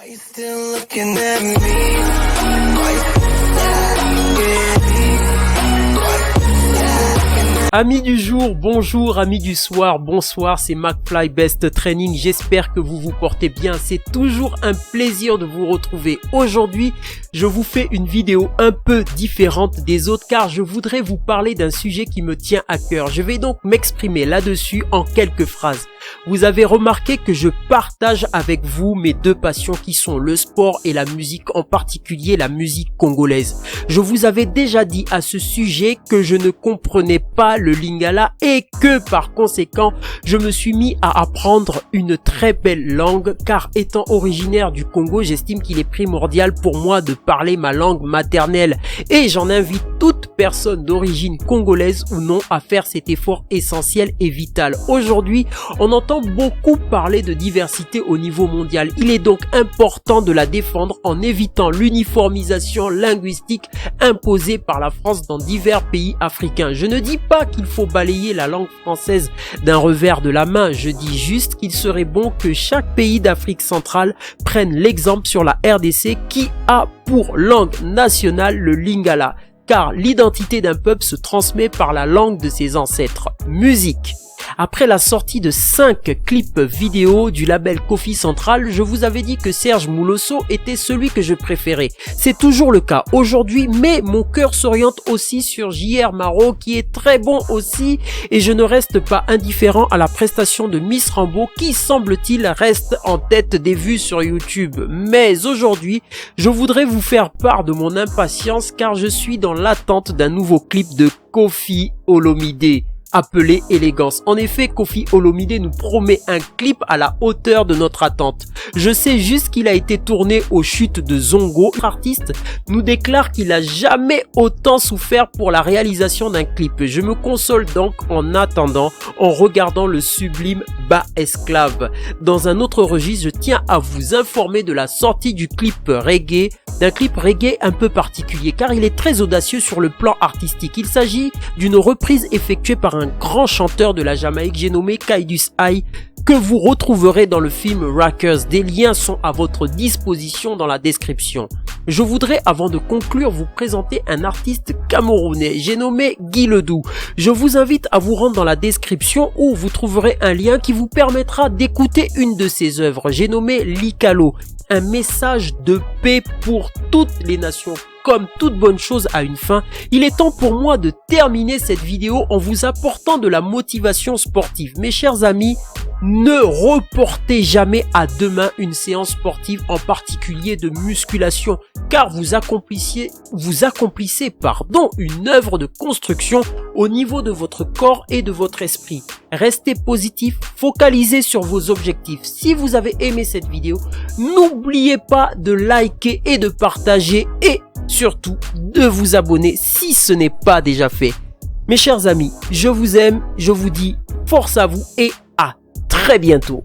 Are you still looking at me? Are you still Amis du jour, bonjour, amis du soir, bonsoir, c'est McFly Best Training, j'espère que vous vous portez bien, c'est toujours un plaisir de vous retrouver. Aujourd'hui, je vous fais une vidéo un peu différente des autres car je voudrais vous parler d'un sujet qui me tient à cœur. Je vais donc m'exprimer là-dessus en quelques phrases. Vous avez remarqué que je partage avec vous mes deux passions qui sont le sport et la musique, en particulier la musique congolaise. Je vous avais déjà dit à ce sujet que je ne comprenais pas le lingala et que par conséquent, je me suis mis à apprendre une très belle langue car étant originaire du Congo, j'estime qu'il est primordial pour moi de parler ma langue maternelle et j'en invite toute personne d'origine congolaise ou non à faire cet effort essentiel et vital. Aujourd'hui, on entend beaucoup parler de diversité au niveau mondial. Il est donc important de la défendre en évitant l'uniformisation linguistique imposée par la France dans divers pays africains. Je ne dis pas qu'il faut balayer la langue française d'un revers de la main, je dis juste qu'il serait bon que chaque pays d'Afrique centrale prenne l'exemple sur la RDC qui a pour langue nationale le lingala, car l'identité d'un peuple se transmet par la langue de ses ancêtres. Musique. Après la sortie de 5 clips vidéo du label Kofi Central, je vous avais dit que Serge Moulosso était celui que je préférais. C'est toujours le cas aujourd'hui, mais mon cœur s'oriente aussi sur J.R. Maro qui est très bon aussi et je ne reste pas indifférent à la prestation de Miss Rambo qui semble-t-il reste en tête des vues sur YouTube. Mais aujourd'hui, je voudrais vous faire part de mon impatience car je suis dans l'attente d'un nouveau clip de Koffi Olomide, appelé Élégance. En effet, Koffi Olomide nous promet un clip à la hauteur de notre attente. Je sais juste qu'il a été tourné aux chutes de Zongo. L'artiste nous déclare qu'il a jamais autant souffert pour la réalisation d'un clip. Je me console donc en attendant, en regardant le sublime Bas Esclave. Dans un autre registre, je tiens à vous informer de la sortie du clip reggae, d'un clip reggae un peu particulier car il est très audacieux sur le plan artistique. Il s'agit d'une reprise effectuée par un grand chanteur de la Jamaïque, j'ai nommé Kaidus High, que vous retrouverez dans le film Rackers. Des liens sont à votre disposition dans la description. Je voudrais, avant de conclure, vous présenter un artiste camerounais, j'ai nommé Guy Ledoux. Je vous invite à vous rendre dans la description où vous trouverez un lien qui vous permettra d'écouter une de ses œuvres, j'ai nommé Likalo, un message de paix pour toutes les nations. Comme toute bonne chose a une fin, il est temps pour moi de terminer cette vidéo en vous apportant de la motivation sportive. Mes chers amis, ne reportez jamais à demain une séance sportive, en particulier de musculation, car vous accomplissez une œuvre de construction au niveau de votre corps et de votre esprit. Restez positif, focalisez sur vos objectifs. Si vous avez aimé cette vidéo, n'oubliez pas de liker et de partager et surtout de vous abonner si ce n'est pas déjà fait. Mes chers amis, je vous aime, je vous dis force à vous et à très bientôt.